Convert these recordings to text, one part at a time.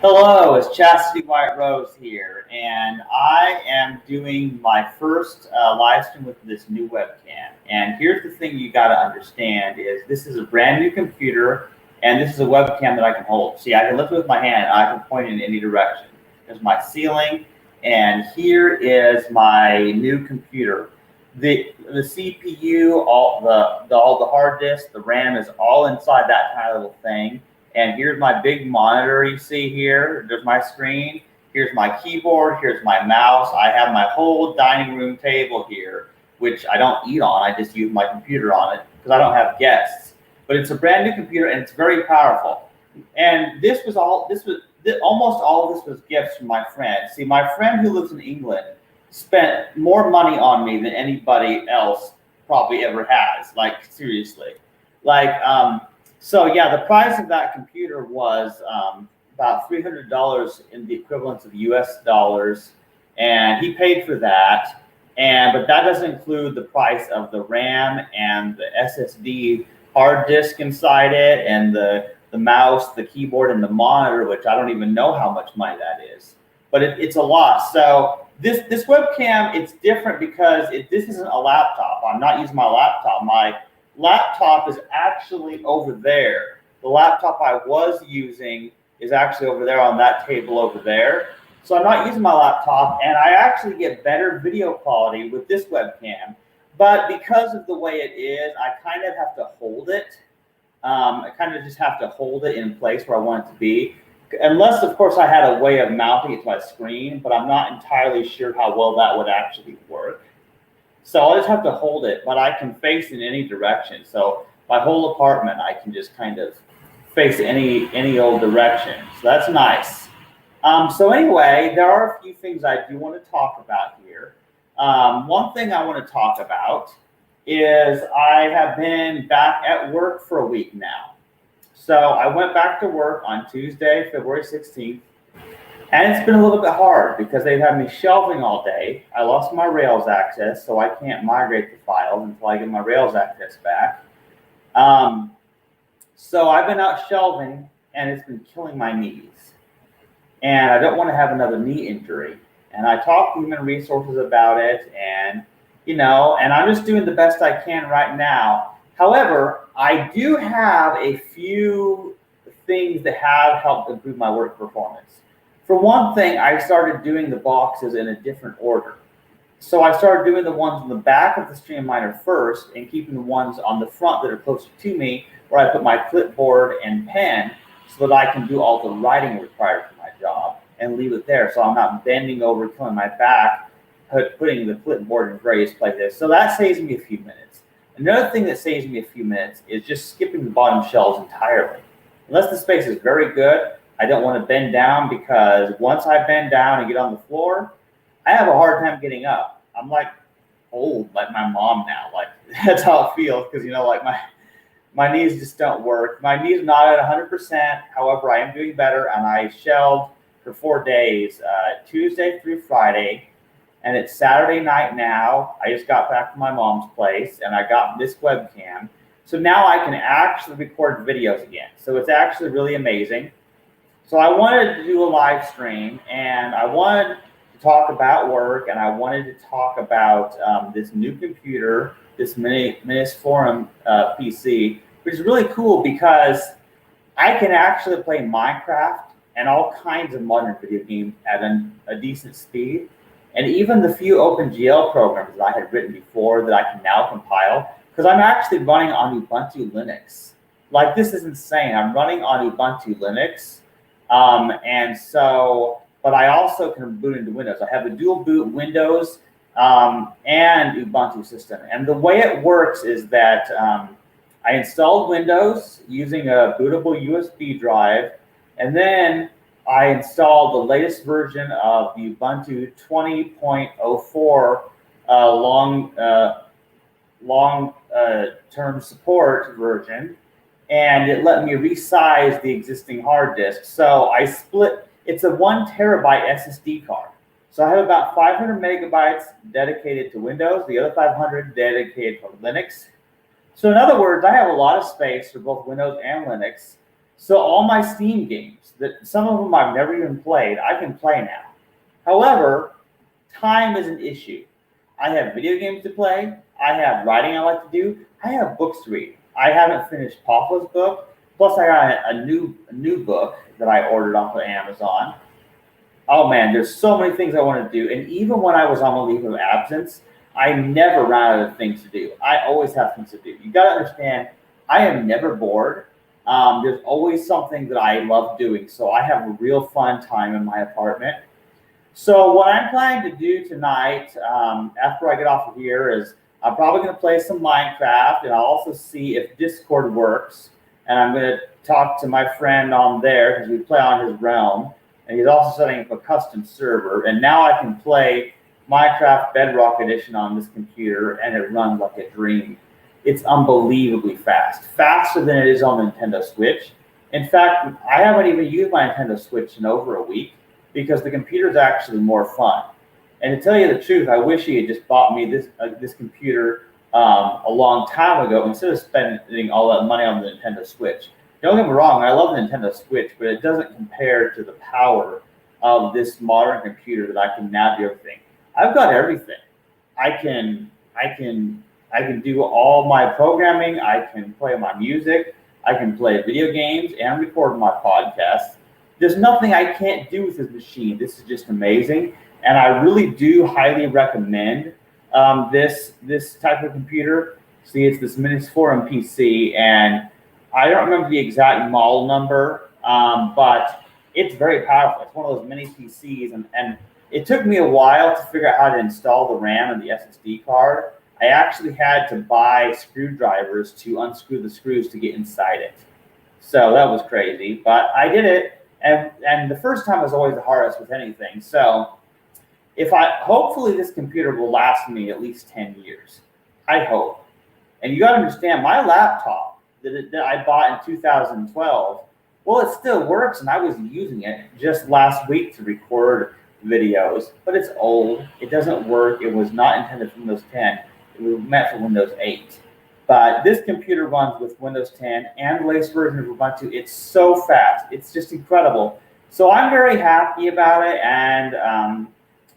Hello, it's Chastity White Rose here, and I am doing my first live stream with this new webcam. And here's the thing you got to understand is this is a brand new computer, and this is a webcam that I can hold. See, I can lift it with my hand, and I can point in any direction. There's my ceiling, and here is my new computer. The CPU, all the hard disk, the RAM is all inside that tiny little thing. And here's my big monitor you see here. There's my screen. Here's my keyboard. Here's my mouse. I have my whole dining room table here, which I don't eat on. I just use my computer on it because I don't have guests. But it's a brand new computer and it's very powerful. And almost all of this was gifts from my friend. See, my friend who lives in England spent more money on me than anybody else probably ever has. Like, seriously. So yeah, the price of that computer was about $300 in the equivalent of US dollars, and he paid for that. But that doesn't include the price of the RAM and the SSD hard disk inside it, and the mouse, the keyboard, and the monitor, which I don't even know how much money that is. But it's a lot. So this webcam, it's different because this isn't a laptop. I'm not using my laptop. My laptop is actually over there. The laptop I was using is actually over there on that table over there. So I'm not using my laptop, and I actually get better video quality with this webcam. But because of the way it is, I kind of have to hold it. I kind of just have to hold it in place where I want it to be. Unless, of course, I had a way of mounting it to my screen, but I'm not entirely sure how well that would actually work. So I'll just have to hold it, but I can face in any direction. So my whole apartment, I can just kind of face any old direction. So that's nice. So anyway, there are a few things I do want to talk about here. One thing I want to talk about is I have been back at work for a week now. So I went back to work on Tuesday, February 16th. And it's been a little bit hard because they've had me shelving all day. I lost my Rails access, so I can't migrate the files until I get my Rails access back. So I've been out shelving, and it's been killing my knees. And I don't want to have another knee injury. And I talked to human resources about it, and I'm just doing the best I can right now. However, I do have a few things that have helped improve my work performance. For one thing, I started doing the boxes in a different order. So I started doing the ones on the back of the Streamliner first and keeping the ones on the front that are closer to me where I put my clipboard and pen so that I can do all the writing required for my job and leave it there so I'm not bending over, killing my back, putting the clipboard in various places. So that saves me a few minutes. Another thing that saves me a few minutes is just skipping the bottom shelves entirely. Unless the space is very good, I don't want to bend down because once I bend down and get on the floor, I have a hard time getting up. I'm like old, like my mom now. Like that's how it feels because like my knees just don't work. My knees are not at 100%. However, I am doing better, and I shelved for 4 days, Tuesday through Friday, and it's Saturday night now. I just got back from my mom's place, and I got this webcam, so now I can actually record videos again. So it's actually really amazing. So I wanted to do a live stream, and I wanted to talk about work, and I wanted to talk about this new computer, this Minis Forum PC, which is really cool because I can actually play Minecraft and all kinds of modern video games at a decent speed. And even the few OpenGL programs that I had written before that I can now compile, because I'm actually running on Ubuntu Linux. Like, this is insane. I'm running on Ubuntu Linux. But I also can boot into Windows. I have a dual boot Windows and Ubuntu system. And the way it works is that I installed Windows using a bootable USB drive, and then I installed the latest version of the Ubuntu 20.04 long-term support version. And it let me resize the existing hard disk. So I split, it's a 1 terabyte SSD card. So I have about 500 megabytes dedicated to Windows, the other 500 dedicated for Linux. So in other words, I have a lot of space for both Windows and Linux. So all my Steam games, that some of them I've never even played, I can play now. However, time is an issue. I have video games to play. I have writing I like to do. I have books to read. I haven't finished Papa's book. Plus, I got a new book that I ordered off of Amazon. Oh man, there's so many things I want to do. And even when I was on a leave of absence, I never ran out of things to do. I always have things to do. You got to understand, I am never bored. There's always something that I love doing. So I have a real fun time in my apartment. So what I'm planning to do tonight, after I get off of here, is I'm probably going to play some Minecraft, and I'll also see if Discord works. And I'm going to talk to my friend on there because we play on his realm. And he's also setting up a custom server. And now I can play Minecraft Bedrock Edition on this computer, and it runs like a dream. It's unbelievably fast, faster than it is on the Nintendo Switch. In fact, I haven't even used my Nintendo Switch in over a week because the computer is actually more fun. And to tell you the truth, I wish he had just bought me this computer a long time ago instead of spending all that money on the Nintendo Switch. Don't get me wrong, I love the Nintendo Switch, but it doesn't compare to the power of this modern computer that I can now do everything. I've got everything. I can do all my programming. I can play my music. I can play video games and record my podcasts. There's nothing I can't do with this machine. This is just amazing, and I really do highly recommend this type of computer. See, it's this Webcam and PC, and I don't remember the exact model number, but it's very powerful. It's one of those mini PCs, and it took me a while to figure out how to install the RAM and the SSD card. I actually had to buy screwdrivers to unscrew the screws to get inside it. So that was crazy, but I did it, and the first time was always the hardest with anything. So hopefully this computer will last me at least 10 years. I hope. And you got to understand, my laptop that I bought in 2012, well, it still works, and I was using it just last week to record videos, but it's old. It doesn't work. It was not intended for Windows 10. It was meant for Windows 8. But this computer runs with Windows 10 and the latest version of Ubuntu. It's so fast. It's just incredible. So I'm very happy about it, and I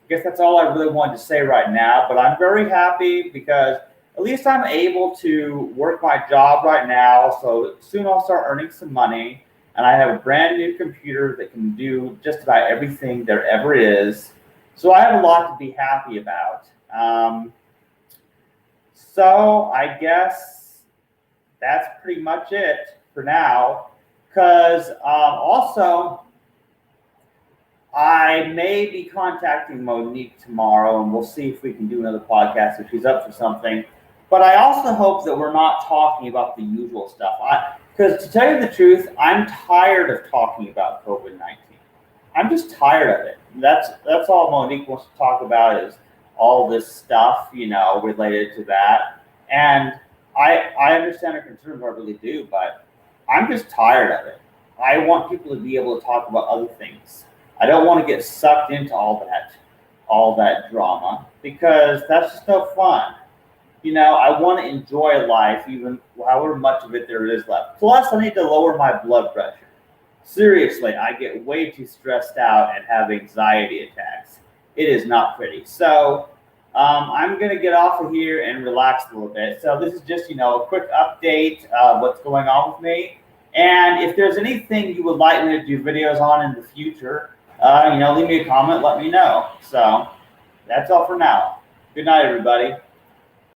guess that's all I really wanted to say right now. But I'm very happy because at least I'm able to work my job right now. So soon I'll start earning some money. And I have a brand new computer that can do just about everything there ever is. So I have a lot to be happy about. So I guess that's pretty much it for now. Because also, I may be contacting Monique tomorrow, and we'll see if we can do another podcast if she's up for something. But I also hope that we're not talking about the usual stuff. Because to tell you the truth, I'm tired of talking about COVID-19. I'm just tired of it. That's all Monique wants to talk about is all this stuff, related to that. And I understand her concerns, I really do, but I'm just tired of it. I want people to be able to talk about other things. I don't want to get sucked into all that drama, because that's just no fun. I want to enjoy life, even however much of it there is left. Plus, I need to lower my blood pressure. Seriously, I get way too stressed out and have anxiety attacks. It is not pretty. So I'm going to get off of here and relax a little bit. So this is just, a quick update of what's going on with me. And if there's anything you would like me to do videos on in the future, leave me a comment, let me know. So that's all for now. Good night, everybody.